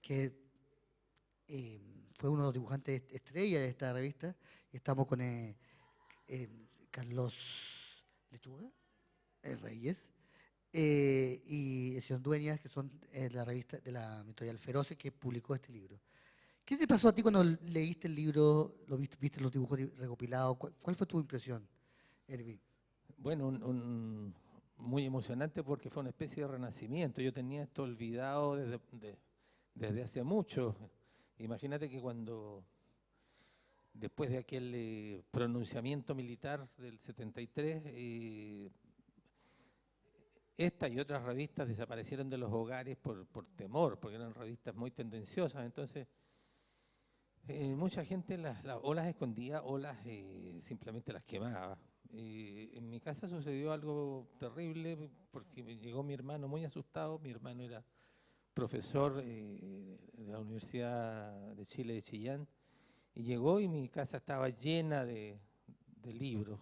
que fue uno de los dibujantes estrella de esta revista. Y estamos con eh, Carlos Lechuga, Reyes, y el señor Dueñas, que son la revista de la Editorial Feroces, que publicó este libro. ¿Qué te pasó a ti cuando leíste el libro, lo viste los dibujos recopilados? ¿Cuál fue tu impresión, Erwin? Bueno, muy emocionante porque fue una especie de renacimiento. Yo tenía esto olvidado desde hace mucho. Imagínate que cuando, después de aquel pronunciamiento militar del 73, esta y otras revistas desaparecieron de los hogares por temor, porque eran revistas muy tendenciosas. Entonces, mucha gente o las escondía o simplemente las quemaba. En mi casa sucedió algo terrible porque me llegó mi hermano muy asustado. Mi hermano era profesor de la Universidad de Chile de Chillán y llegó y mi casa estaba llena de libros,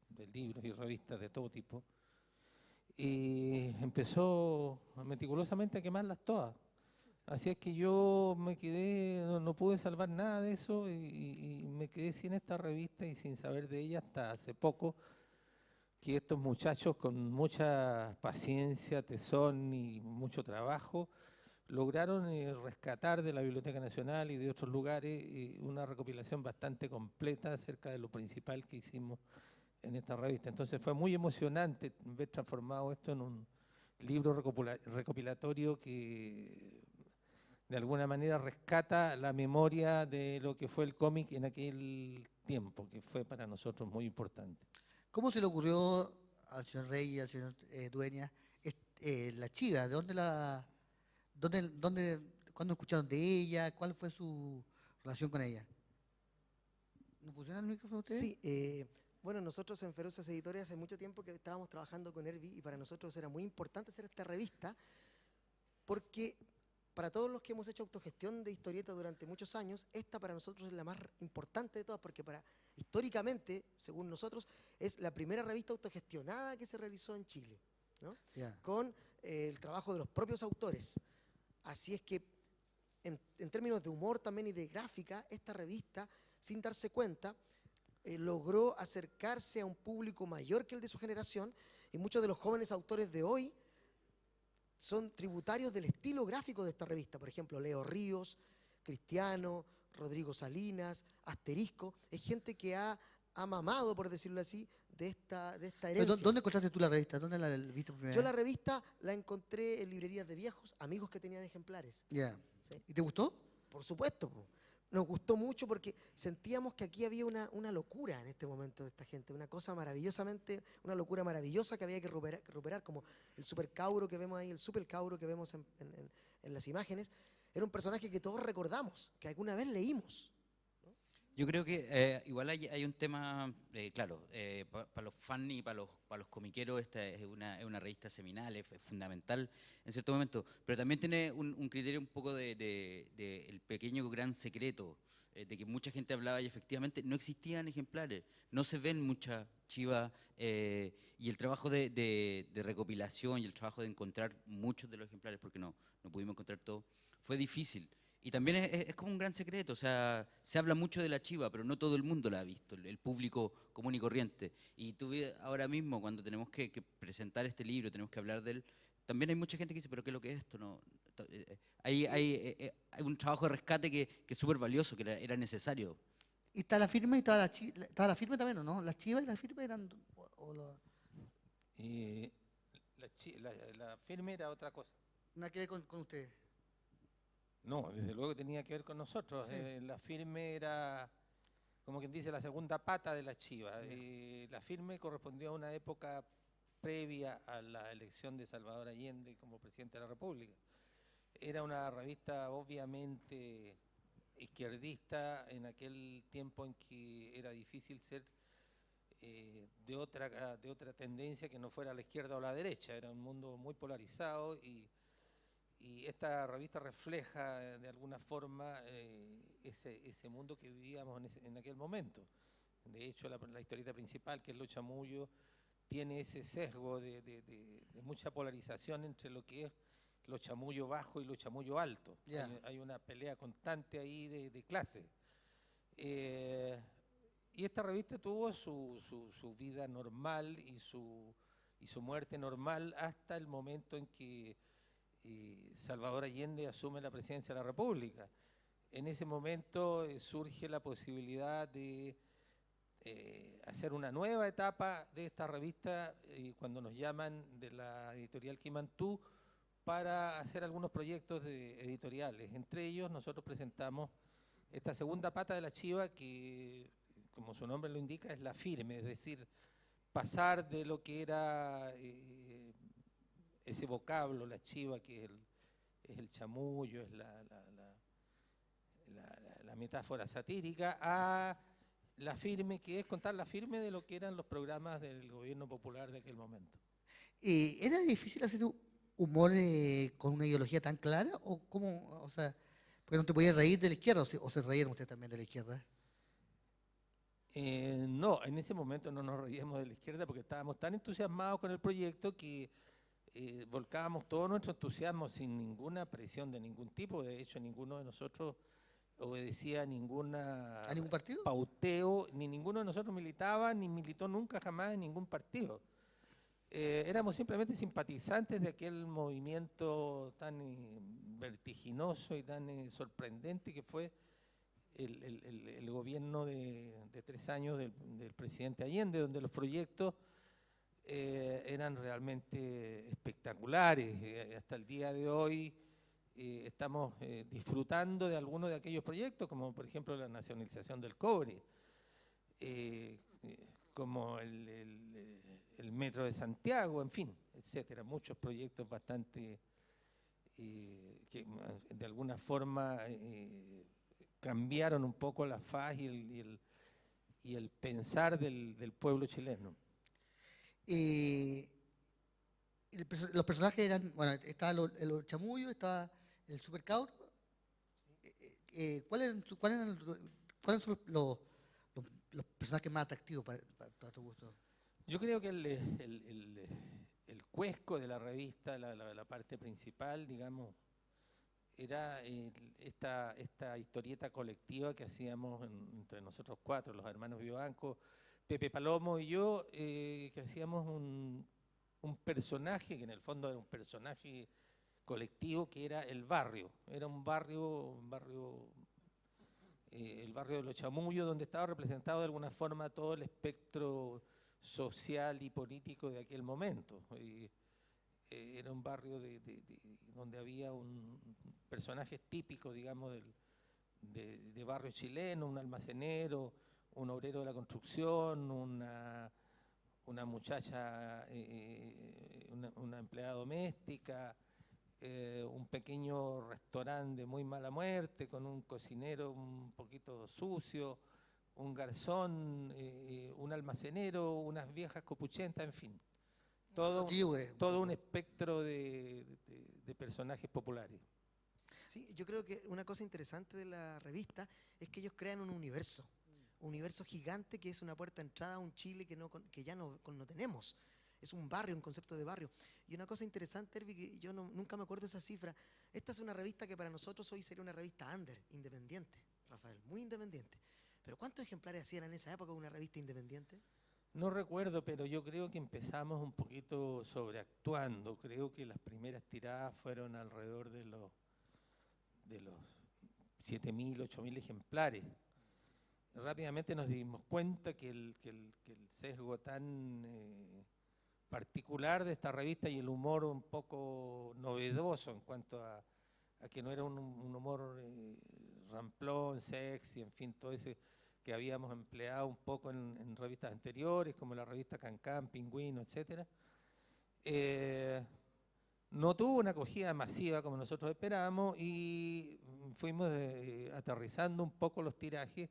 de libros y revistas de todo tipo. Y empezó meticulosamente a quemarlas todas. Así es que yo me quedé, no pude salvar nada de eso y me quedé sin esta revista y sin saber de ella hasta hace poco, que estos muchachos con mucha paciencia, tesón y mucho trabajo lograron rescatar de la Biblioteca Nacional y de otros lugares una recopilación bastante completa acerca de lo principal que hicimos en esta revista. Entonces fue muy emocionante ver transformado esto en un libro recopilatorio que de alguna manera rescata la memoria de lo que fue el cómic en aquel tiempo, que fue para nosotros muy importante. ¿Cómo se le ocurrió al señor Rey y al señor Dueñas la chiva? ¿De cuándo escucharon de ella? ¿Cuál fue su relación con ella? ¿No funciona el micrófono de ustedes? Sí, bueno, nosotros en Feroces Editores hace mucho tiempo que estábamos trabajando con Herbie y para nosotros era muy importante hacer esta revista porque para todos los que hemos hecho autogestión de historieta durante muchos años, esta para nosotros es la más importante de todas porque históricamente, según nosotros, es la primera revista autogestionada que se realizó en Chile, ¿no? Ya. Con el trabajo de los propios autores. Así es que en términos de humor también y de gráfica, esta revista, sin darse cuenta, logró acercarse a un público mayor que el de su generación y muchos de los jóvenes autores de hoy son tributarios del estilo gráfico de esta revista. Por ejemplo, Leo Ríos, Cristiano, Rodrigo Salinas, Asterisco. Es gente que ha mamado, por decirlo así, de esta herencia. ¿Dónde encontraste tú la revista? ¿Dónde la viste por primera Yo vez? la revista la encontré en librerías de viejos, amigos que tenían ejemplares. Ya. ¿Sí? ¿Y te gustó? Por supuesto, po. Nos gustó mucho porque sentíamos que aquí había una locura en este momento de esta gente, una cosa maravillosamente, una locura maravillosa que había que recuperar, como el super cauro que vemos ahí, el super cauro que vemos en las imágenes. Era un personaje que todos recordamos, que alguna vez leímos. Yo creo que igual hay un tema, claro, para los fans y para los comiqueros esta es una revista seminal, es fundamental en cierto momento, pero también tiene un criterio un poco de el pequeño gran secreto, de que mucha gente hablaba y efectivamente no existían ejemplares, no se ven muchas chivas y el trabajo de recopilación y el trabajo de encontrar muchos de los ejemplares, porque no pudimos encontrar todo, fue difícil. Y también es como un gran secreto, o sea, se habla mucho de la chiva, pero no todo el mundo la ha visto, el público común y corriente. Y tú ves ahora mismo, cuando tenemos que presentar este libro, tenemos que hablar de él, también hay mucha gente que dice, pero ¿qué es lo que es esto? No, hay un trabajo de rescate que es súper valioso, que era necesario. ¿Y está la firma y estaba la firma también, o no? ¿La chiva y la firma eran...? Y la firme era otra cosa. Nada que ver con ustedes. No, desde luego que tenía que ver con nosotros. Sí. La firme era, como quien dice, la segunda pata de la chiva. La firme correspondió a una época previa a la elección de Salvador Allende como presidente de la República. Era una revista obviamente izquierdista en aquel tiempo en que era difícil ser de otra tendencia que no fuera la izquierda o la derecha. Era un mundo muy polarizado y esta revista refleja de alguna forma ese mundo que vivíamos en aquel momento. De hecho, la historieta principal, que es Lo Chamullo, tiene ese sesgo de mucha polarización entre lo que es los chamullos bajos y los chamullos altos. Ya. Hay una pelea constante ahí de clase. Y esta revista tuvo su vida normal y su muerte normal hasta el momento en que Salvador Allende asume la presidencia de la República. En ese momento surge la posibilidad de hacer una nueva etapa de esta revista cuando nos llaman de la editorial Quimantú para hacer algunos proyectos editoriales. Entre ellos nosotros presentamos esta segunda pata de la chiva que, como su nombre lo indica, es la firme, es decir, pasar de lo que era ese vocablo, la chiva, que es el chamullo, es la metáfora satírica, a la firme, que es contar la firme de lo que eran los programas del gobierno popular de aquel momento. ¿Era difícil hacer humor con una ideología tan clara? ¿O cómo? O sea, porque no te podías reír de la izquierda, o se reían ustedes también de la izquierda. No, en ese momento no nos reíamos de la izquierda porque estábamos tan entusiasmados con el proyecto que volcábamos todo nuestro entusiasmo sin ninguna presión de ningún tipo. De hecho, ninguno de nosotros obedecía a ninguna ¿A ningún partido? pauteo, ni ninguno de nosotros militaba, ni militó nunca jamás en ningún partido. Éramos simplemente simpatizantes de aquel movimiento tan vertiginoso y tan sorprendente que fue el gobierno de 3 años del presidente Allende, donde los proyectos eran realmente espectaculares. Hasta el día de hoy estamos disfrutando de algunos de aquellos proyectos, como por ejemplo la nacionalización del cobre, como el metro de Santiago, en fin, etcétera. Muchos proyectos bastante que de alguna forma cambiaron un poco la faz y el pensar del pueblo chileno. Los personajes eran, bueno, estaba el chamullo, estaba el supercauro. ¿Cuáles son los personajes más atractivos para tu gusto? Yo creo que el cuesco de la revista, la parte principal, digamos, era esta historieta colectiva que hacíamos entre nosotros 4, los hermanos Vivanco, Pepe Palomo y yo, que hacíamos un personaje, que en el fondo era un personaje colectivo, que era el barrio. Era el barrio de Los Chamullos, donde estaba representado de alguna forma todo el espectro social y político de aquel momento. Era un barrio donde había personajes típicos, digamos, de barrio chileno, un almacenero, un obrero de la construcción, una muchacha, una empleada doméstica, un pequeño restaurante de muy mala muerte, con un cocinero un poquito sucio, un garzón, un almacenero, unas viejas copuchentas, en fin. Todo un espectro de personajes populares. Sí, yo creo que una cosa interesante de la revista es que ellos crean un universo gigante que es una puerta de entrada a un Chile que ya no tenemos. Es un barrio, un concepto de barrio. Y una cosa interesante, Hervi, que yo nunca me acuerdo esa cifra, esta es una revista que para nosotros hoy sería una revista under, independiente, Rafael, muy independiente. Pero ¿cuántos ejemplares hacían en esa época una revista independiente? No recuerdo, pero yo creo que empezamos un poquito sobreactuando. Creo que las primeras tiradas fueron alrededor de los 7.000, 8.000 ejemplares. Rápidamente nos dimos cuenta que el sesgo tan particular de esta revista y el humor un poco novedoso en cuanto a que no era un humor ramplón, sexy, en fin, todo ese que habíamos empleado un poco en revistas anteriores, como la revista Cancán, Pingüino, etc. No tuvo una acogida masiva como nosotros esperábamos y fuimos aterrizando un poco los tirajes,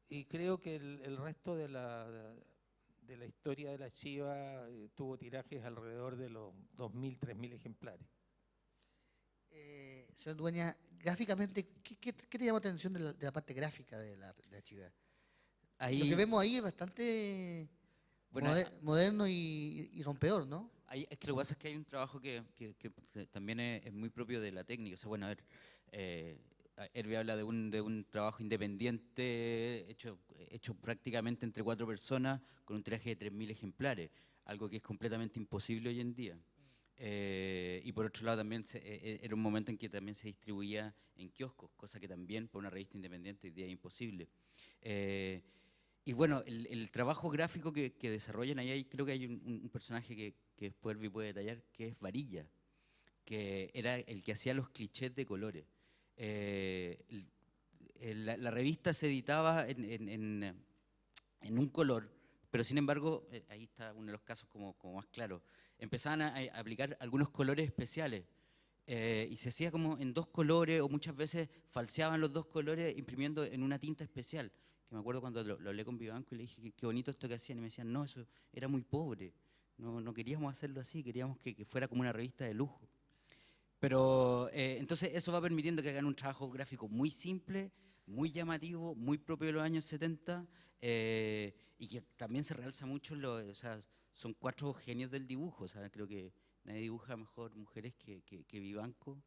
y creo que el resto de la historia de la chiva tuvo tirajes alrededor de los 2.000, 3.000 ejemplares. Señor Dueña, gráficamente, ¿qué te llama la atención de la parte gráfica de la chiva? Lo que vemos ahí es bastante moderno y rompedor, ¿no? Es que lo que pasa es que hay un trabajo que también es muy propio de la técnica. O sea, bueno, a ver, Hervé habla de un trabajo independiente hecho prácticamente entre 4 personas con un tiraje de 3.000 ejemplares, algo que es completamente imposible hoy en día. Y por otro lado también era un momento en que también se distribuía en kioscos, cosa que también para una revista independiente hoy día es imposible. Y bueno, el trabajo gráfico que desarrollan ahí, creo que hay un personaje que después Hervé puede detallar, que es Varilla, que era el que hacía los clichés de colores. La revista se editaba en un color, pero sin embargo, ahí está uno de los casos como más claro, empezaban a aplicar algunos colores especiales y se hacía como en 2 colores o muchas veces falseaban los 2 colores imprimiendo en una tinta especial. Que me acuerdo cuando lo hablé con Vivanco y le dije qué bonito esto que hacían y me decían, no, eso era muy pobre, no queríamos hacerlo así, queríamos que fuera como una revista de lujo. Pero entonces eso va permitiendo que hagan un trabajo gráfico muy simple, muy llamativo, muy propio de los años 70 y que también se realza mucho, o sea, son 4 genios del dibujo, o sea, creo que nadie dibuja mejor mujeres que Vivanco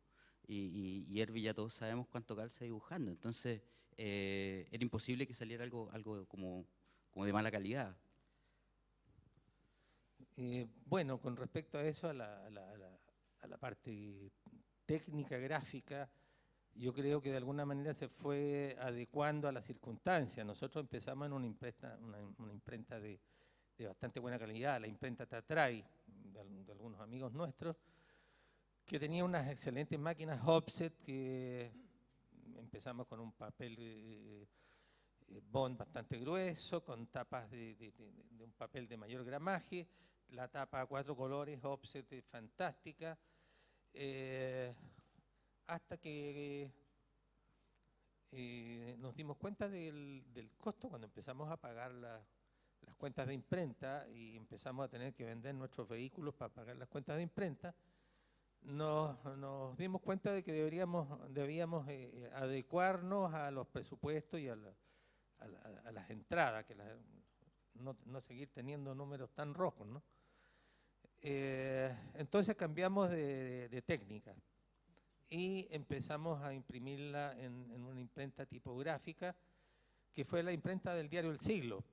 y Hervé ya todos sabemos cuánto calza dibujando, entonces era imposible que saliera algo como de mala calidad. Bueno, con respecto a eso, a la parte técnica, gráfica, yo creo que de alguna manera se fue adecuando a las circunstancias. Nosotros empezamos en una imprenta de bastante buena calidad, la imprenta Tatray, de algunos amigos nuestros, que tenía unas excelentes máquinas offset que empezamos con un papel bond bastante grueso, con tapas de un papel de mayor gramaje, la tapa a 4 colores, offset fantástica, hasta que nos dimos cuenta del costo cuando empezamos a pagar las cuentas de imprenta y empezamos a tener que vender nuestros vehículos para pagar las cuentas de imprenta. Nos dimos cuenta de que debíamos adecuarnos a los presupuestos y a las entradas, que no seguir teniendo números tan rojos, ¿no? Entonces cambiamos de técnica y empezamos a imprimirla en una imprenta tipográfica, que fue la imprenta del diario El Siglo,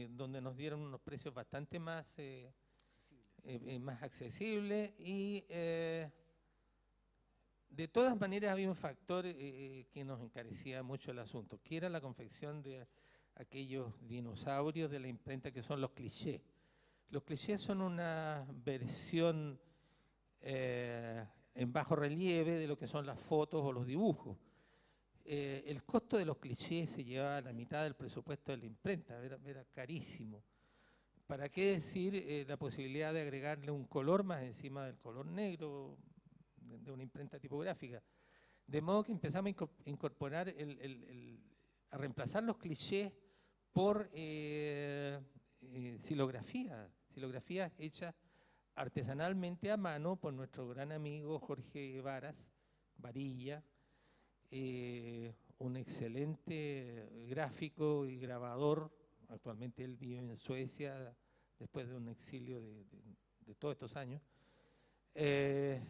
donde nos dieron unos precios bastante más accesibles y de todas maneras había un factor que nos encarecía mucho el asunto, que era la confección de aquellos dinosaurios de la imprenta que son los clichés. Los clichés son una versión en bajo relieve de lo que son las fotos o los dibujos. El costo de los clichés se llevaba a la mitad del presupuesto de la imprenta, era carísimo. ¿Para qué decir la posibilidad de agregarle un color más encima del color negro de una imprenta tipográfica? De modo que empezamos a incorporar, a reemplazar los clichés por silografías hechas artesanalmente a mano por nuestro gran amigo Jorge Varilla, un excelente gráfico y grabador. Actualmente él vive en Suecia después de un exilio de todos estos años. Él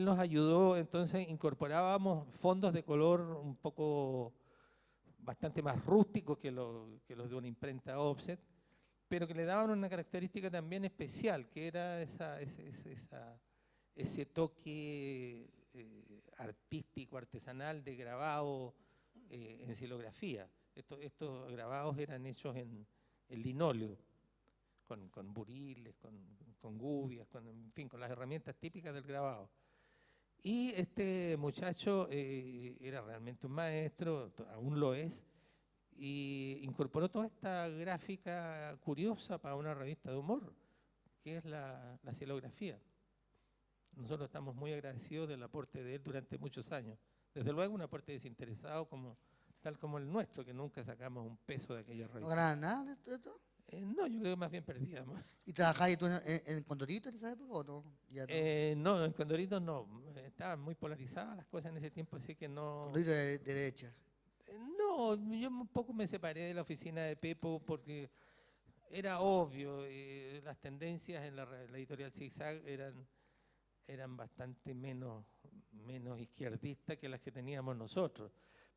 nos ayudó, entonces incorporábamos fondos de color un poco bastante más rústicos que los de una imprenta offset, pero que le daban una característica también especial, que era ese toque artístico, artesanal de grabado en silografía. Estos grabados eran hechos en linóleo, con buriles, con gubias, en fin, con las herramientas típicas del grabado. Y este muchacho era realmente un maestro, aún lo es, y incorporó toda esta gráfica curiosa para una revista de humor, que es la silografía. Nosotros estamos muy agradecidos del aporte de él durante muchos años. Desde luego un aporte desinteresado tal como el nuestro, que nunca sacamos un peso de aquella revista. ¿No ganaban nada de esto? No, yo creo que más bien perdíamos. ¿Y trabajabas tú en Condorito en esa época o no? Ya no. No, en Condorito no. Estaban muy polarizadas las cosas en ese tiempo, así que no. Condorito de derecha. No, yo un poco me separé de la oficina de Pepo porque era obvio, las tendencias en la editorial Zigzag eran bastante menos izquierdistas que las que teníamos nosotros.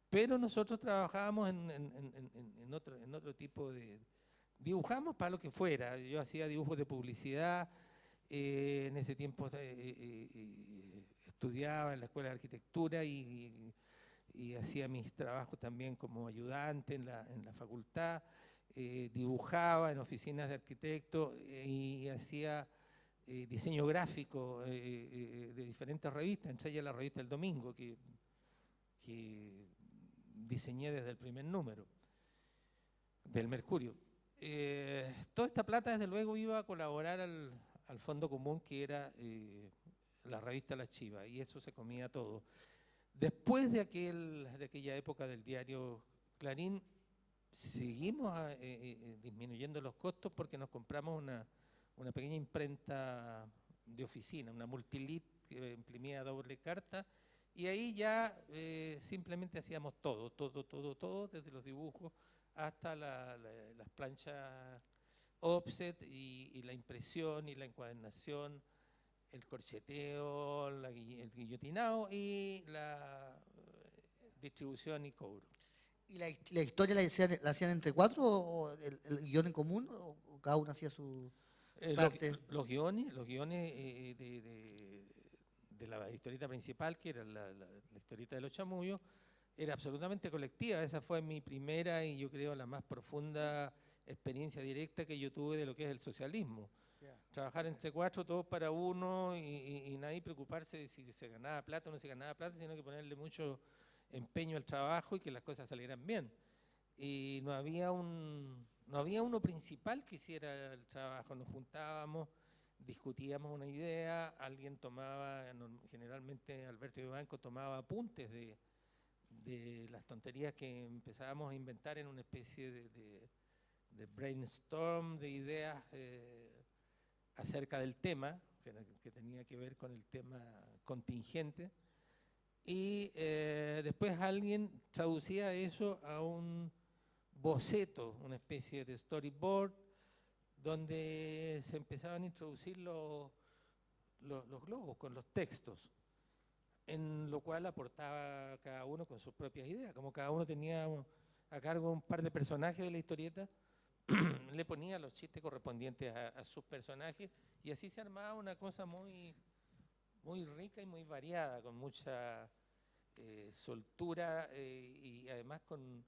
Pero nosotros trabajábamos en otro tipo de... Dibujamos para lo que fuera. Yo hacía dibujos de publicidad, en ese tiempo estudiaba en la Escuela de Arquitectura y hacía mis trabajos también como ayudante en la facultad, dibujaba en oficinas de arquitectos y hacía diseño gráfico de diferentes revistas, entre ellas la revista El Domingo, que diseñé desde el primer número del Mercurio. Toda esta plata, desde luego, iba a colaborar al fondo común, que era la revista La Chiva, y eso se comía todo. Después de aquella época del diario Clarín, seguimos disminuyendo los costos porque nos compramos una pequeña imprenta de oficina, una Multilit que imprimía doble carta, y ahí ya simplemente hacíamos todo, desde los dibujos hasta las planchas offset y la impresión y la encuadernación, el corcheteo, el guillotinado y la distribución y cobro. ¿Y la historia la hacían entre cuatro o el guión en común o cada uno hacía su parte? Los guiones de la historieta principal, que era la historieta de los chamullos, era absolutamente colectiva. Esa fue mi primera y yo creo la más profunda experiencia directa que yo tuve de lo que es el socialismo. Trabajar entre cuatro, todos para uno y nadie preocuparse de si se ganaba plata o no se ganaba plata, sino que ponerle mucho empeño al trabajo y que las cosas salieran bien. Y no había uno principal que hiciera el trabajo. Nos juntábamos, discutíamos una idea, alguien tomaba, generalmente Alberto Vivanco tomaba apuntes de las tonterías que empezábamos a inventar en una especie de brainstorm de ideas acerca del tema, que tenía que ver con el tema contingente, y después alguien traducía eso a un boceto, una especie de storyboard, donde se empezaban a introducir los globos con los textos, en lo cual aportaba cada uno con sus propias ideas. Como cada uno tenía a cargo un par de personajes de la historieta, le ponía los chistes correspondientes a sus personajes, y así se armaba una cosa muy, muy rica y muy variada, con mucha soltura y además con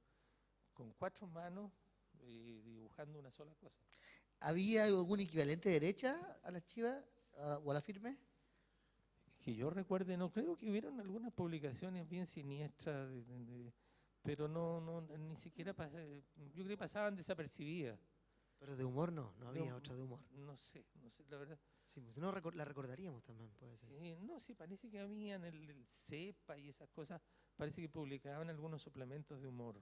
cuatro manos dibujando una sola cosa. ¿Había algún equivalente de derecha a la Chiva o a la Firme? Que yo recuerde, no creo que hubieran algunas publicaciones bien siniestras, pero no ni siquiera, yo creo que pasaban desapercibidas. Pero de humor no había otra de humor. No sé, la verdad. Sí, pues no la recordaríamos también, puede ser. No, sí, parece que habían el CEPA y esas cosas, parece que publicaban algunos suplementos de humor.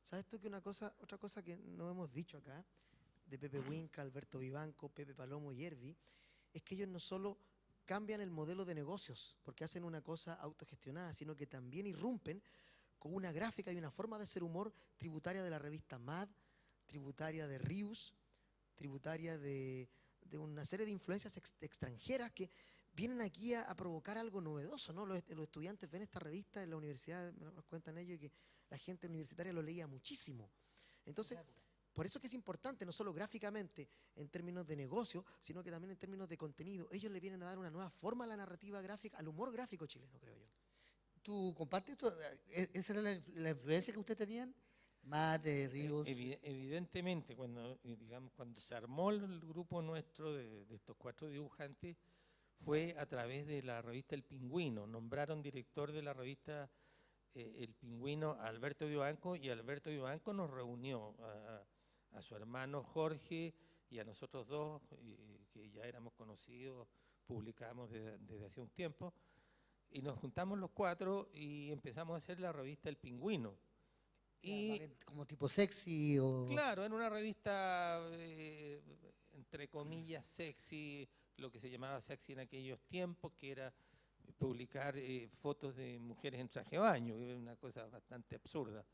¿Sabes tú que otra cosa que no hemos dicho acá, de Pepe Winca, Alberto Vivanco, Pepe Palomo y Hervi, es que ellos no solo cambian el modelo de negocios, porque hacen una cosa autogestionada, sino que también irrumpen con una gráfica y una forma de hacer humor tributaria de la revista Mad, tributaria de Rius, tributaria de una serie de influencias extranjeras que vienen aquí a provocar algo novedoso, ¿no? Los estudiantes ven esta revista en la universidad, nos cuentan ellos, y que la gente universitaria lo leía muchísimo. Entonces, por eso es que es importante, no solo gráficamente, en términos de negocio, sino que también en términos de contenido. Ellos le vienen a dar una nueva forma a la narrativa gráfica, al humor gráfico chileno, creo yo. ¿Tú compartes esto? ¿Esa era la influencia que ustedes tenían? Mate, Ríos. Evidentemente, cuando se armó el grupo nuestro de estos cuatro dibujantes, fue a través de la revista El Pingüino. Nombraron director de la revista El Pingüino a Alberto Vivanco, y Alberto Vivanco nos reunió a su hermano Jorge y a nosotros dos, que ya éramos conocidos, publicábamos desde hace un tiempo, y nos juntamos los cuatro y empezamos a hacer la revista El Pingüino. Y, como tipo sexy o... Claro, en una revista, entre comillas, sexy, lo que se llamaba sexy en aquellos tiempos, que era publicar fotos de mujeres en traje de baño, que era una cosa bastante absurda.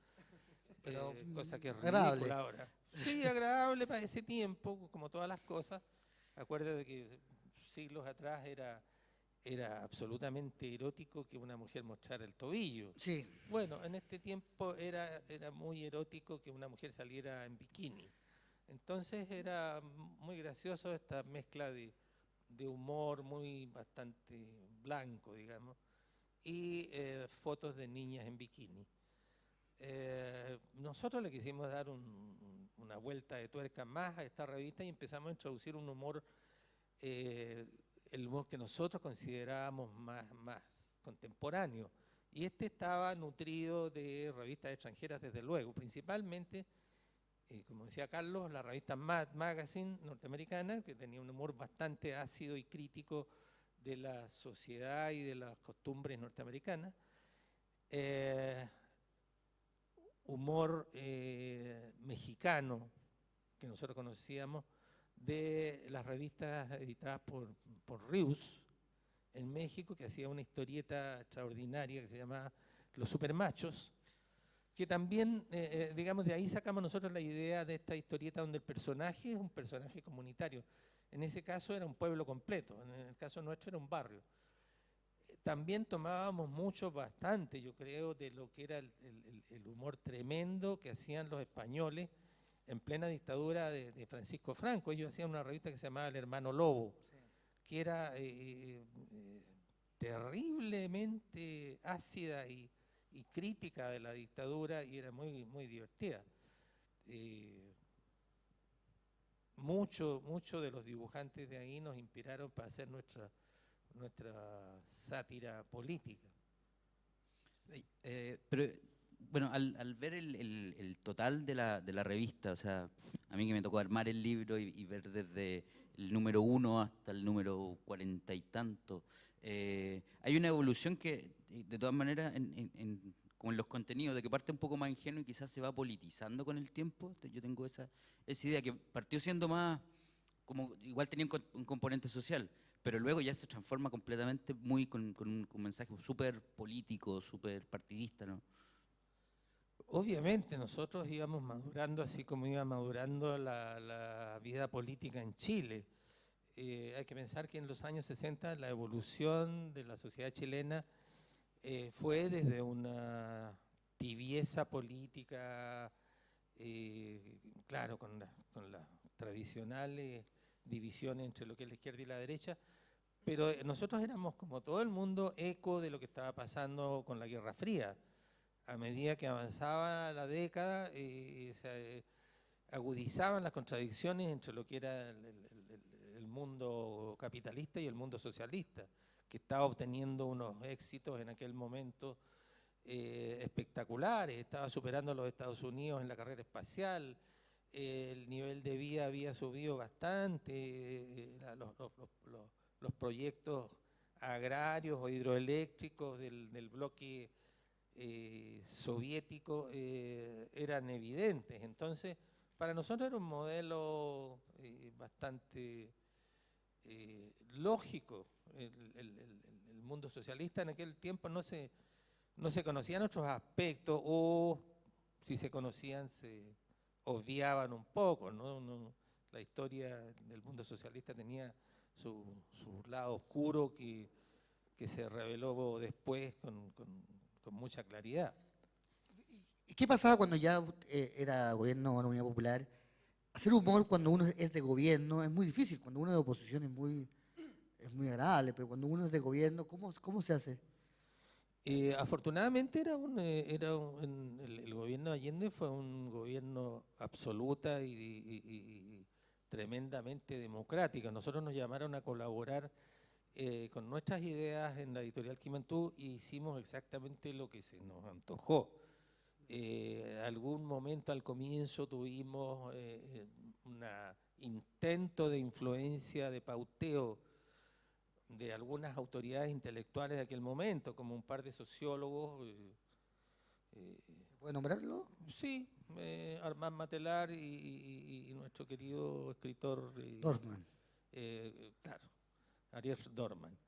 Pero cosa que es agradable. ridícula ahora. Sí, agradable para ese tiempo, como todas las cosas. Acuérdate que siglos atrás era absolutamente erótico que una mujer mostrara el tobillo. Sí, Bueno, en este tiempo era muy erótico que una mujer saliera en bikini. Entonces era muy gracioso esta mezcla de humor muy bastante blanco, digamos, y fotos de niñas en bikini. Nosotros le quisimos dar una vuelta de tuerca más a esta revista y empezamos a introducir un humor, el humor que nosotros considerábamos más contemporáneo. Y este estaba nutrido de revistas extranjeras, desde luego, principalmente, como decía Carlos, la revista Mad Magazine norteamericana, que tenía un humor bastante ácido y crítico de la sociedad y de las costumbres norteamericanas. Humor mexicano, que nosotros conocíamos, de las revistas editadas por Rius en México, que hacía una historieta extraordinaria que se llamaba Los Supermachos, que también, digamos, de ahí sacamos nosotros la idea de esta historieta donde el personaje es un personaje comunitario. En ese caso era un pueblo completo, en el caso nuestro era un barrio. También tomábamos bastante, yo creo, de lo que era el humor tremendo que hacían los españoles en plena dictadura de Francisco Franco. Ellos hacían una revista que se llamaba El Hermano Lobo, que era terriblemente ácida y crítica de la dictadura, y era muy divertida. Muchos de los dibujantes de ahí nos inspiraron para hacer nuestra sátira política. Pero bueno, al ver el total de la revista, o sea, a mí que me tocó armar el libro y ver desde el número 1 hasta el número 40 y tanto, hay una evolución que, de todas maneras, como en los contenidos, de que parte un poco más ingenuo y quizás se va politizando con el tiempo. Yo tengo esa idea, que partió siendo más, como igual tenía un componente social, pero luego ya se transforma completamente con un mensaje súper político, súper partidista, ¿no? Obviamente nosotros íbamos madurando así como iba madurando la vida política en Chile. Hay que pensar que en los años 60 la evolución de la sociedad chilena fue desde una tibieza política, claro, con las tradicionales divisiones entre lo que es la izquierda y la derecha, pero nosotros éramos, como todo el mundo, eco de lo que estaba pasando con la Guerra Fría. A medida que avanzaba la década, se agudizaban las contradicciones entre lo que era el mundo capitalista y el mundo socialista, que estaba obteniendo unos éxitos en aquel momento espectaculares, estaba superando a los Estados Unidos en la carrera espacial, el nivel de vida había subido bastante, los proyectos agrarios o hidroeléctricos del bloque soviético eran evidentes. Entonces, para nosotros era un modelo bastante lógico. El mundo socialista en aquel tiempo no se conocían otros aspectos, o si se conocían se obviaban un poco, ¿no? La historia del mundo socialista tenía su lado oscuro que se reveló después con mucha claridad. ¿y qué pasaba cuando ya era gobierno de la Unidad Popular? Hacer humor cuando uno es de gobierno es muy difícil, cuando uno es de oposición es muy agradable, pero cuando uno es de gobierno, ¿cómo se hace? Afortunadamente el gobierno de Allende fue un gobierno absoluta y tremendamente democrático. Nosotros nos llamaron a colaborar con nuestras ideas en la editorial Quimantú y hicimos exactamente lo que se nos antojó. Algún momento al comienzo tuvimos un intento de influencia, de pauteo de algunas autoridades intelectuales de aquel momento, como un par de sociólogos. ¿Se puede nombrarlo? Sí, Armand Matelar y nuestro querido escritor Dorfman. Claro, Ariel Dorman.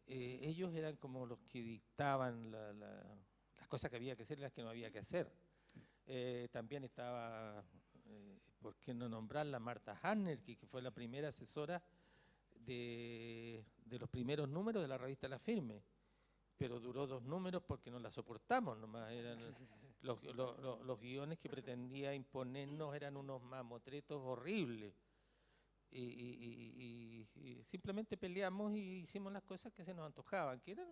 Ellos eran como los que dictaban las cosas que había que hacer y las que no había que hacer. También estaba, ¿por qué no nombrarla? Marta Hanner, que fue la primera asesora de los primeros números de la revista La Firme, pero duró 2 números porque no la soportamos nomás. Eran los guiones que pretendía imponernos eran unos mamotretos horribles. Y simplemente peleamos y hicimos las cosas que se nos antojaban, que eran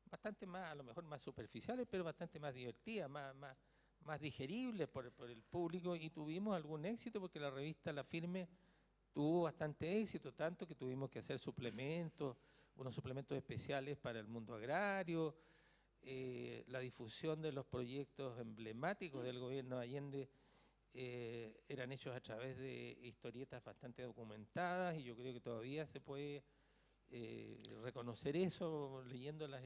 bastante más, a lo mejor más superficiales, pero bastante más divertidas, más digeribles por el público, y tuvimos algún éxito porque la revista La Firme tuvo bastante éxito, tanto que tuvimos que hacer suplementos, unos suplementos especiales para el mundo agrario, la difusión de los proyectos emblemáticos del gobierno de Allende eran hechos a través de historietas bastante documentadas, y yo creo que todavía se puede reconocer eso leyendo las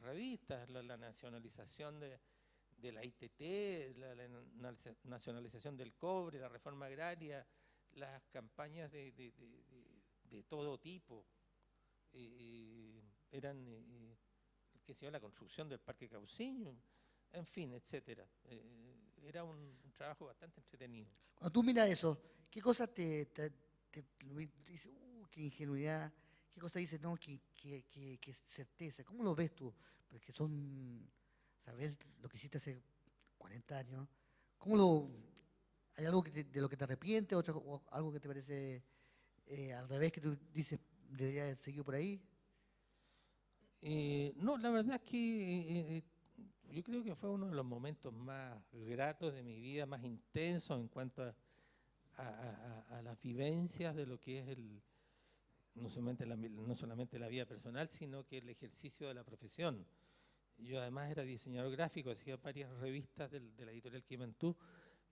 revistas, la nacionalización de la ITT, la nacionalización del cobre, la reforma agraria, las campañas de todo tipo. Eran, qué sé yo, la construcción del Parque Cauciño, en fin, etcétera. Era un trabajo bastante entretenido. Cuando tú miras eso, ¿qué cosas te dices, qué ingenuidad? ¿Qué cosas dices, no, qué certeza? ¿Cómo lo ves tú? Porque saber lo que hiciste hace 40 años, ¿hay algo de lo que te arrepientes o algo que te parece al revés, que tú dices, debería haber seguido por ahí? No, la verdad es que yo creo que fue uno de los momentos más gratos de mi vida, más intensos en cuanto a las vivencias de lo que es no solamente la vida personal, sino que el ejercicio de la profesión. Yo además era diseñador gráfico, hacía varias revistas de la editorial Quimantú,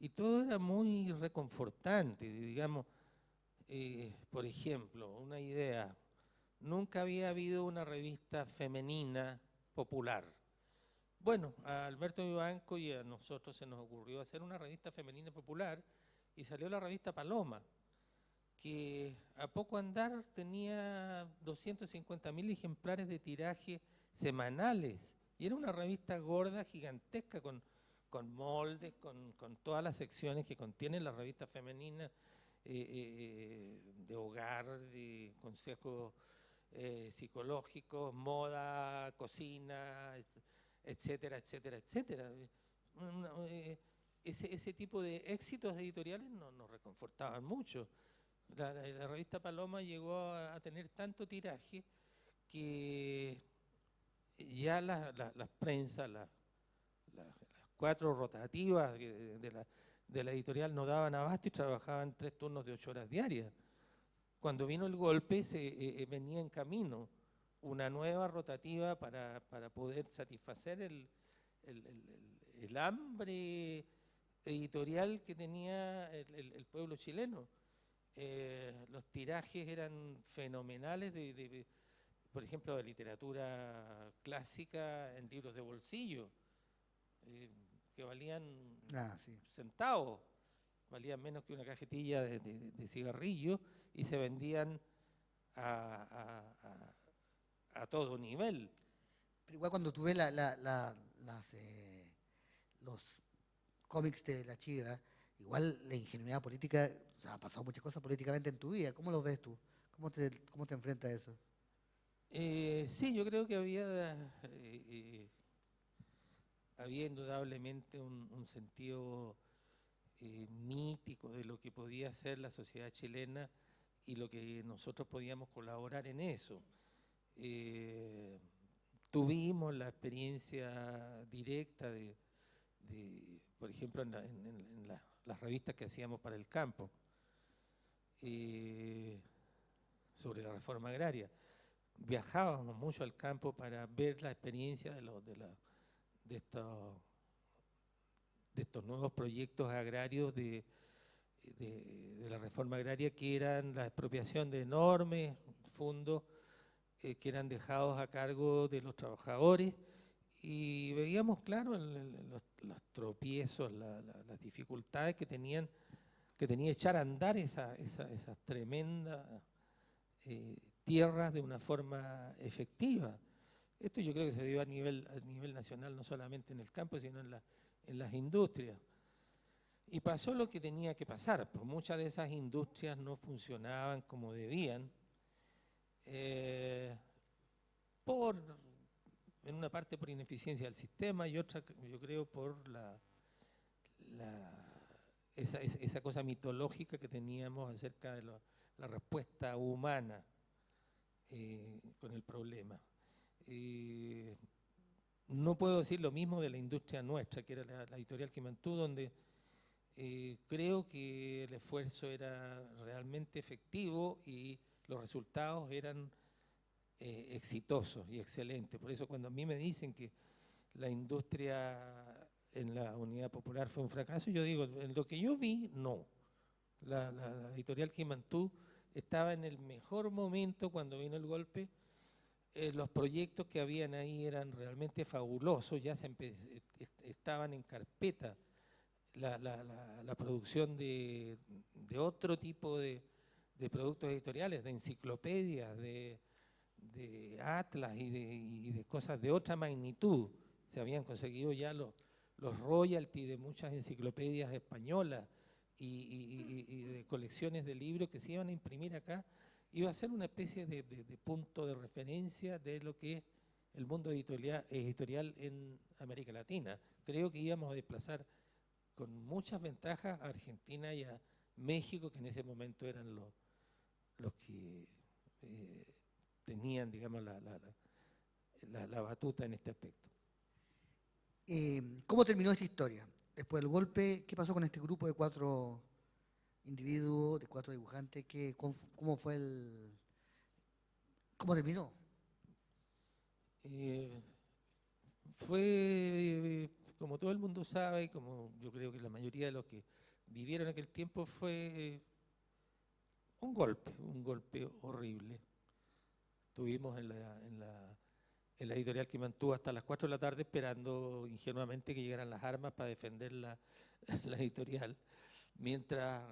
y todo era muy reconfortante, digamos. Por ejemplo, una idea: nunca había habido una revista femenina popular. Bueno, a Alberto Vivanco y a nosotros se nos ocurrió hacer una revista femenina popular, y salió la revista Paloma, que a poco andar tenía 250.000 ejemplares de tiraje semanales, y era una revista gorda, gigantesca, con moldes, con todas las secciones que contiene la revista femenina, de hogar, de consejos psicológicos, moda, cocina, etcétera, etcétera, etcétera. Ese tipo de éxitos editoriales nos reconfortaban mucho. La revista Paloma llegó a tener tanto tiraje que ya las prensas, las 4 rotativas de la editorial no daban abasto y trabajaban 3 turnos de 8 horas diarias. Cuando vino el golpe, venía en camino una nueva rotativa para poder satisfacer el hambre editorial que tenía el pueblo chileno. Los tirajes eran fenomenales, por ejemplo, de literatura clásica en libros de bolsillo, que valían centavos, valían menos que una cajetilla de cigarrillos, y se vendían a todo nivel. Pero igual cuando tú ves los cómics de La Chiva, igual la ingenuidad política, o sea, han pasado muchas cosas políticamente en tu vida. ¿Cómo lo ves tú? ¿Cómo te enfrentas a eso? Sí, yo creo que había indudablemente un sentido mítico de lo que podía ser la sociedad chilena y lo que nosotros podíamos colaborar en eso. Tuvimos la experiencia directa por ejemplo, en las revistas que hacíamos para el campo, sobre la reforma agraria. Viajábamos mucho al campo para ver la experiencia de estos nuevos proyectos agrarios de la reforma agraria, que eran la expropiación de enormes fondos que eran dejados a cargo de los trabajadores, y veíamos, claro, los tropiezos, las dificultades que tenía echar a andar esas tremendas tierras de una forma efectiva. Esto yo creo que se dio a nivel nacional, no solamente en el campo, sino en en las industrias. Y pasó lo que tenía que pasar, pues muchas de esas industrias no funcionaban como debían, en una parte por ineficiencia del sistema y otra, yo creo, por esa cosa mitológica que teníamos acerca de la respuesta humana con el problema. No puedo decir lo mismo de la industria nuestra, que era la editorial Quimantú, donde creo que el esfuerzo era realmente efectivo y los resultados eran exitosos y excelentes. Por eso cuando a mí me dicen que la industria en la Unidad Popular fue un fracaso, yo digo, en lo que yo vi, no. La editorial Quimantú estaba en el mejor momento cuando vino el golpe. Los proyectos que habían ahí eran realmente fabulosos, ya estaban en carpeta la producción de otro tipo de productos editoriales, de enciclopedias, de atlas y de cosas de otra magnitud. Se habían conseguido ya los royalties de muchas enciclopedias españolas y de colecciones de libros que se iban a imprimir acá. Iba a ser una especie de punto de referencia de lo que es el mundo editorial en América Latina. Creo que íbamos a desplazar con muchas ventajas a Argentina y a México, que en ese momento eran los que tenían, digamos, la batuta en este aspecto. ¿Cómo terminó esta historia? Después del golpe, ¿qué pasó con este grupo de 4 individuos, de 4 dibujantes? ¿Cómo terminó? Fue, como todo el mundo sabe, y como yo creo que la mayoría de los que vivieron aquel tiempo, fue un golpe horrible. Estuvimos en la editorial Quimantú hasta las 4 de la tarde esperando ingenuamente que llegaran las armas para defender la editorial, mientras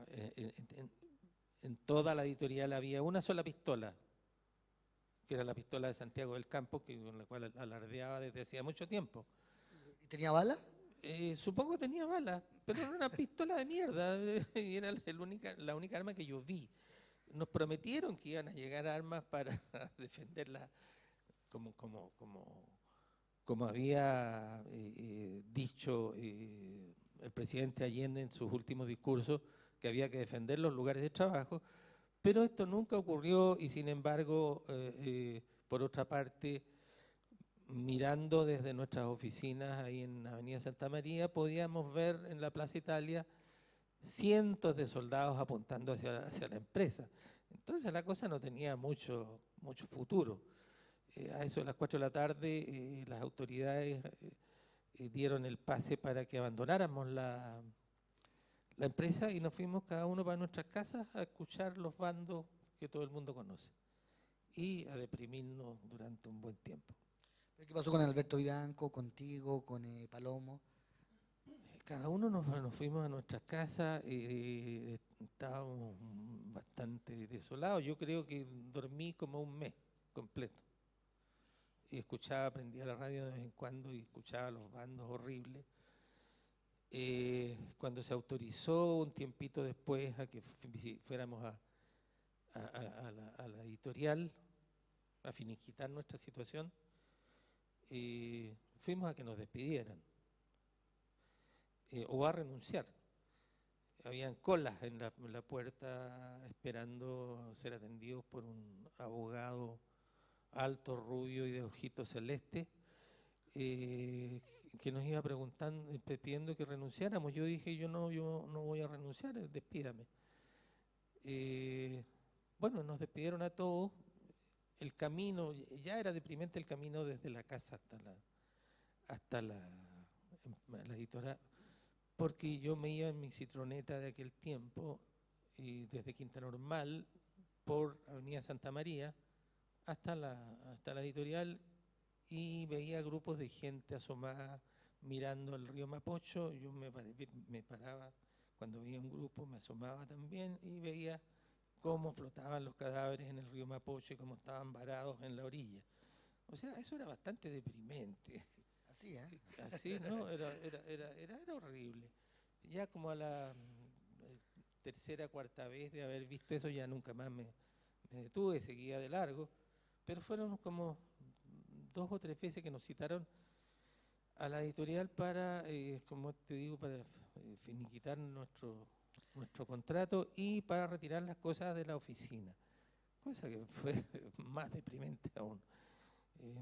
en toda la editorial había una sola pistola, que era la pistola de Santiago del Campo, con la cual alardeaba desde hacía mucho tiempo. ¿Y tenía bala? Supongo que tenía bala, pero era una pistola de mierda, y era la única arma que yo vi. Nos prometieron que iban a llegar armas para defenderla, como había dicho el presidente Allende en sus últimos discursos, que había que defender los lugares de trabajo, pero esto nunca ocurrió y sin embargo, por otra parte, mirando desde nuestras oficinas ahí en Avenida Santa María, podíamos ver en la Plaza Italia cientos de soldados apuntando hacia la empresa. Entonces la cosa no tenía mucho futuro. A eso de las 4 de la tarde las autoridades dieron el pase para que abandonáramos la empresa y nos fuimos cada uno para nuestras casas a escuchar los bandos que todo el mundo conoce y a deprimirnos durante un buen tiempo. ¿Qué pasó con Alberto Vivanco, contigo, con Palomo? Cada uno nos fuimos a nuestras casas, estábamos bastante desolados. Yo creo que dormí como un mes completo. Y prendía la radio de vez en cuando y escuchaba los bandos horribles. Cuando se autorizó un tiempito después a que fuéramos a la editorial a finiquitar nuestra situación, fuimos a que nos despidieran o a renunciar. Habían colas en la puerta esperando ser atendidos por un abogado alto, rubio y de ojitos celestes, que nos iba preguntando, pidiendo que renunciáramos. Yo dije, yo no voy a renunciar, despídame. Bueno, nos despidieron a todos. El camino, ya era deprimente el camino desde la casa hasta la editorial, porque yo me iba en mi citroneta de aquel tiempo, y desde Quinta Normal, por Avenida Santa María, hasta la editorial, y veía grupos de gente asomada mirando el río Mapocho. Yo me paraba cuando veía un grupo, me asomaba también y veía cómo flotaban los cadáveres en el río Mapocho y cómo estaban varados en la orilla. O sea, eso era bastante deprimente. Así, ¿eh? Sí, no, era horrible. Ya como a la tercera, cuarta vez de haber visto eso, ya nunca más me detuve, seguía de largo, pero fueron como 2 o 3 veces que nos citaron a la editorial para, como te digo, para finiquitar nuestro contrato y para retirar las cosas de la oficina, cosa que fue más deprimente aún.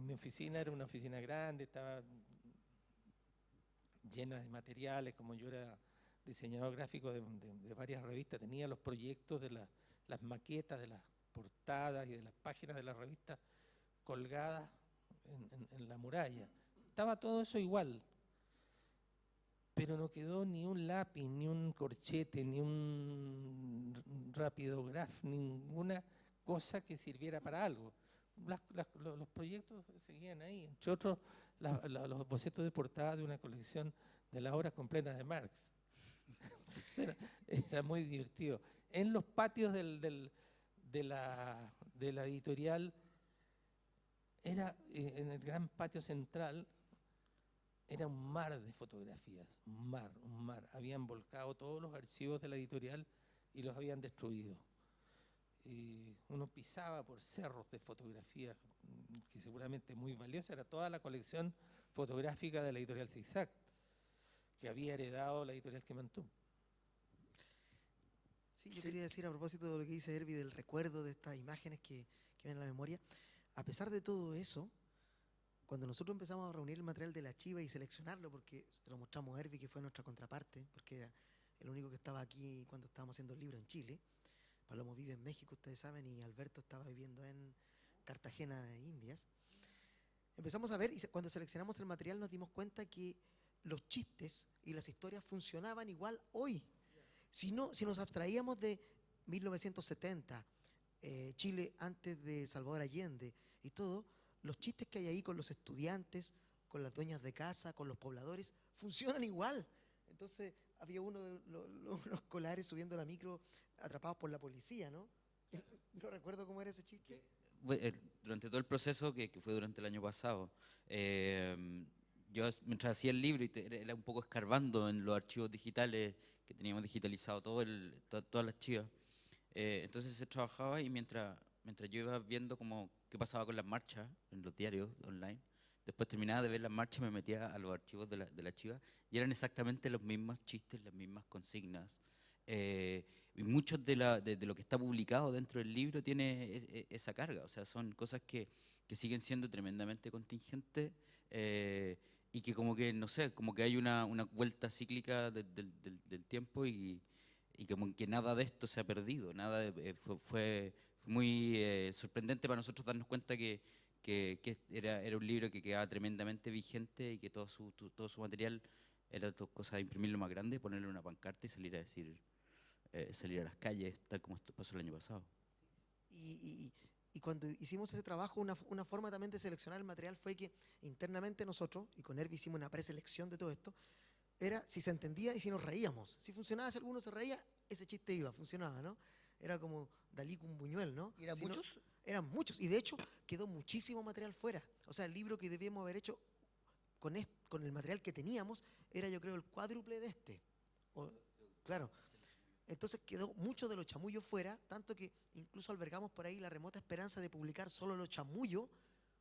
Mi oficina era una oficina grande, estaba llena de materiales, como yo era diseñador gráfico de varias revistas, tenía los proyectos de las maquetas de las portadas y de las páginas de las revistas colgadas en la muralla. Estaba todo eso igual, pero no quedó ni un lápiz, ni un corchete, ni un rapidograph, ninguna cosa que sirviera para algo. Los proyectos seguían ahí, entre otros los bocetos de portada de una colección de las obras completas de Marx. Era muy divertido. En los patios de la editorial, en el gran patio central, era un mar de fotografías, un mar. Habían volcado todos los archivos de la editorial y los habían destruido. Uno pisaba por cerros de fotografías, que seguramente muy valiosa, era toda la colección fotográfica de la editorial Zigzag, que había heredado la editorial Quemantú. Sí, yo quería decir a propósito de lo que dice Herby, del recuerdo de estas imágenes que ven en la memoria, a pesar de todo eso, cuando nosotros empezamos a reunir el material de la Chiva y seleccionarlo, porque se lo mostramos a Herby, que fue nuestra contraparte, porque era el único que estaba aquí cuando estábamos haciendo el libro en Chile. Palomo vive en México, ustedes saben, y Alberto estaba viviendo en Cartagena de Indias. Empezamos a ver, y cuando seleccionamos el material nos dimos cuenta que los chistes y las historias funcionaban igual hoy. Si nos abstraíamos de 1970, Chile antes de Salvador Allende y todo, los chistes que hay ahí con los estudiantes, con las dueñas de casa, con los pobladores, funcionan igual. Entonces había uno de los colares subiendo la micro atrapados por la policía, ¿no? No recuerdo cómo era ese chiste. Durante todo el proceso, que fue durante el año pasado, yo mientras hacía el libro y era un poco escarbando en los archivos digitales que teníamos digitalizado todas las chivas, entonces se trabajaba y mientras yo iba viendo como qué pasaba con las marchas en los diarios online, después terminaba de ver las marchas, me metía a los archivos de la chiva y eran exactamente los mismos chistes, las mismas consignas. Y muchos de lo que está publicado dentro del libro tiene esa carga, o sea, son cosas que siguen siendo tremendamente contingentes y que como que, no sé, como que hay una vuelta cíclica del tiempo y como que nada de esto se ha perdido, fue muy sorprendente para nosotros darnos cuenta que era un libro que quedaba tremendamente vigente y que todo su material era dos cosas: imprimirlo más grande, ponerle una pancarta y salir a decir, salir a las calles, tal como pasó el año pasado. Y cuando hicimos ese trabajo, una forma también de seleccionar el material fue que internamente nosotros, y con Herby hicimos una preselección de todo esto, era si se entendía y si nos reíamos. Si funcionaba, si alguno se reía, ese chiste iba, funcionaba, ¿no? Era como Dalí con Buñuel, ¿no? ¿Y eran Si no, muchos? eran muchos, y de hecho quedó muchísimo material fuera. O sea, el libro que debíamos haber hecho con el material que teníamos era, yo creo, el cuádruple de este. Claro. Entonces quedó mucho de los chamullos fuera, tanto que incluso albergamos por ahí la remota esperanza de publicar solo los chamullos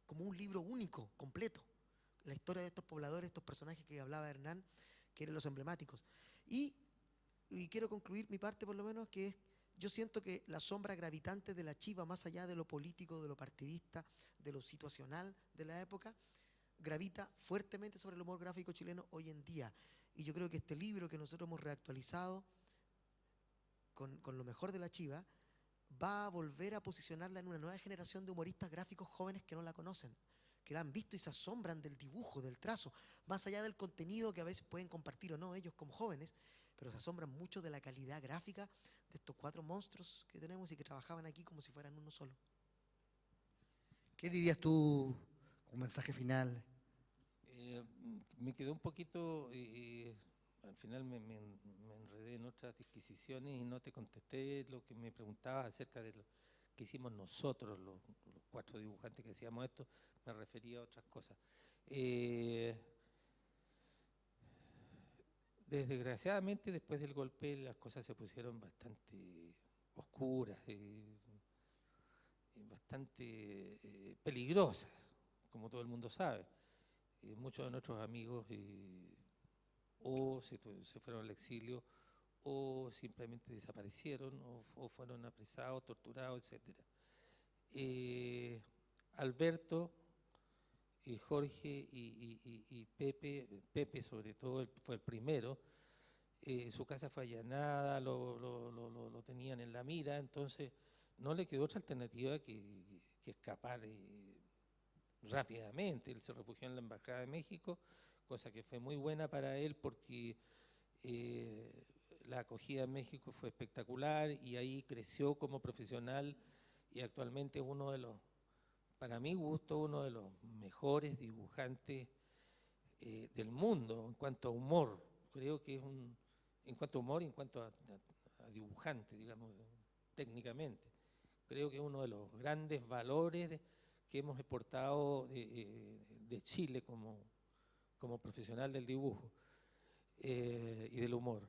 como un libro único, completo. La historia de estos pobladores, estos personajes que hablaba Hernán, que eran los emblemáticos. Y quiero concluir mi parte, por lo menos, que es, yo siento que la sombra gravitante de la Chiva, más allá de lo político, de lo partidista, de lo situacional de la época, gravita fuertemente sobre el humor gráfico chileno hoy en día. Y yo creo que este libro que nosotros hemos reactualizado con lo mejor de la Chiva, va a volver a posicionarla en una nueva generación de humoristas gráficos jóvenes que no la conocen, que la han visto y se asombran del dibujo, del trazo, más allá del contenido que a veces pueden compartir o no ellos como jóvenes, pero se asombran mucho de la calidad gráfica de estos 4 monstruos que tenemos y que trabajaban aquí como si fueran uno solo. ¿Qué dirías tú como mensaje final? Me quedé un poquito, al final me enredé en otras disquisiciones y no te contesté lo que me preguntabas acerca de lo que hicimos nosotros, los 4 dibujantes que hacíamos esto. Me refería a otras cosas. desgraciadamente después del golpe las cosas se pusieron bastante oscuras y bastante peligrosas, como todo el mundo sabe. Muchos de nuestros amigos o se fueron al exilio o simplemente desaparecieron o fueron apresados, torturados, etc. Alberto, Jorge y Pepe sobre todo fue el primero, su casa fue allanada, lo tenían en la mira, entonces no le quedó otra alternativa que escapar rápidamente. Él se refugió en la Embajada de México, cosa que fue muy buena para él porque la acogida en México fue espectacular y ahí creció como profesional y actualmente uno de los, para mi gusto, uno de los mejores dibujantes del mundo en cuanto a humor. Creo que es en cuanto a humor y en cuanto a dibujante, digamos, técnicamente. Creo que es uno de los grandes valores que hemos exportado de Chile como profesional del dibujo y del humor.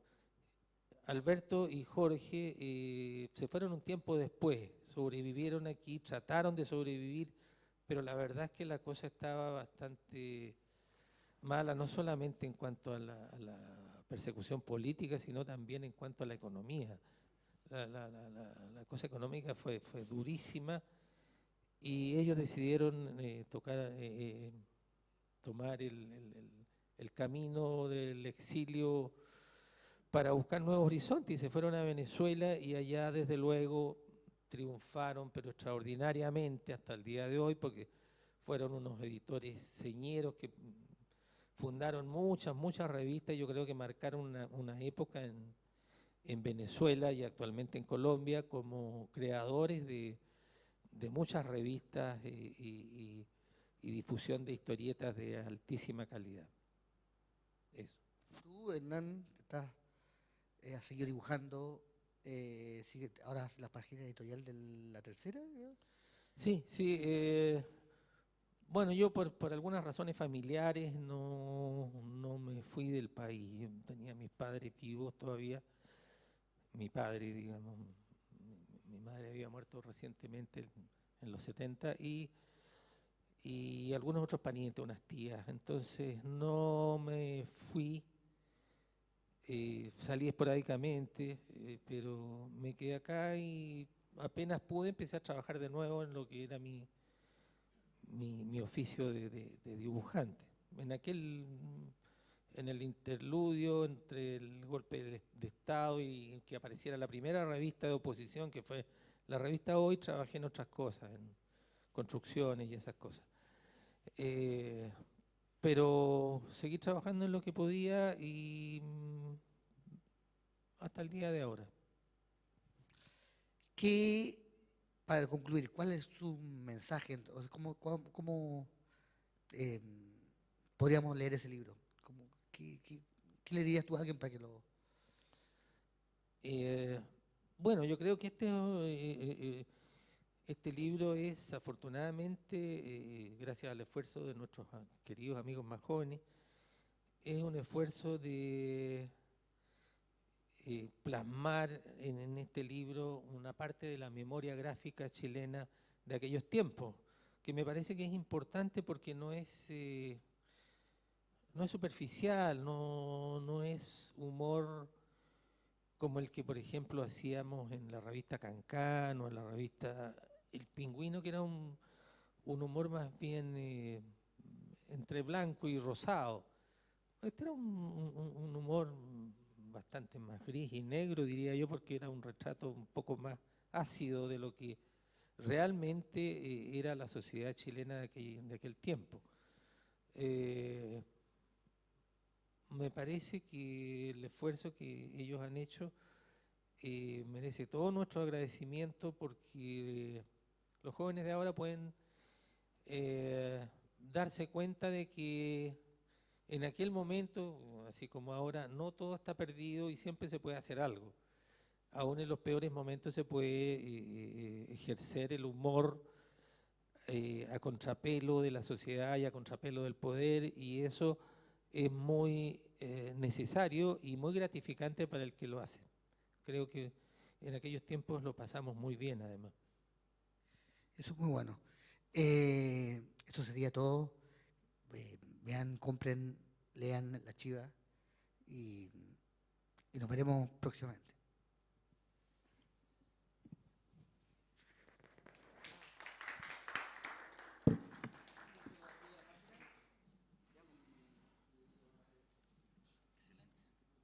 Alberto y Jorge se fueron un tiempo después, sobrevivieron aquí, trataron de sobrevivir, pero la verdad es que la cosa estaba bastante mala, no solamente en cuanto a la persecución política, sino también en cuanto a la economía. La cosa económica fue durísima y ellos decidieron tomar el camino del exilio para buscar nuevos horizontes y se fueron a Venezuela y allá desde luego triunfaron, pero extraordinariamente hasta el día de hoy, porque fueron unos editores señeros que fundaron muchas revistas y yo creo que marcaron una época en Venezuela y actualmente en Colombia como creadores de muchas revistas y difusión de historietas de altísima calidad. Eso. Tú, Hernán, has seguido dibujando, ahora la página editorial de La Tercera, ¿no? Sí. Bueno, yo por algunas razones familiares no me fui del país. Tenía a mis padres vivos todavía. Mi padre, digamos, mi madre había muerto recientemente en los 70 y algunos otros parientes, unas tías. Entonces no me fui, salí esporádicamente, pero me quedé acá y apenas pude empecé a trabajar de nuevo en lo que era mi oficio de dibujante. En el interludio entre el golpe de Estado y que apareciera la primera revista de oposición, que fue la revista Hoy, trabajé en otras cosas, en construcciones y esas cosas. Pero seguí trabajando en lo que podía y hasta el día de ahora. Para concluir, ¿cuál es su mensaje? ¿Cómo podríamos leer ese libro? ¿Qué le dirías tú a alguien para que lo...? Bueno, yo creo que este libro es, afortunadamente, gracias al esfuerzo de nuestros queridos amigos más jóvenes, es un esfuerzo de plasmar en este libro una parte de la memoria gráfica chilena de aquellos tiempos, que me parece que es importante porque no es superficial, no es humor como el que, por ejemplo, hacíamos en la revista Cancán o en la revista El Pingüino, que era un humor más bien entre blanco y rosado. Este era un humor bastante más gris y negro, diría yo, porque era un retrato un poco más ácido de lo que realmente era la sociedad chilena de aquel tiempo. Me parece que el esfuerzo que ellos han hecho merece todo nuestro agradecimiento porque los jóvenes de ahora pueden darse cuenta de que en aquel momento, así como ahora, no todo está perdido y siempre se puede hacer algo. Aún en los peores momentos se puede ejercer el humor a contrapelo de la sociedad y a contrapelo del poder, y eso es muy necesario y muy gratificante para el que lo hace. Creo que en aquellos tiempos lo pasamos muy bien, además. Eso es muy bueno. Eso sería todo. Vean, compren, lean La Chiva y nos veremos próximamente.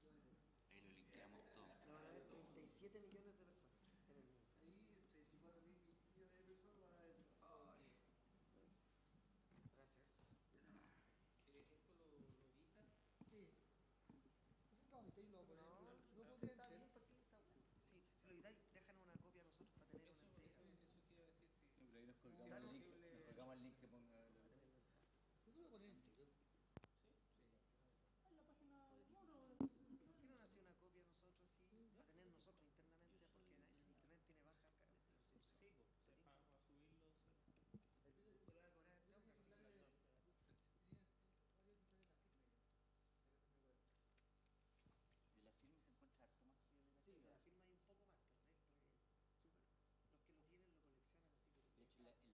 Excelente. Ahí lo linkeamos todo.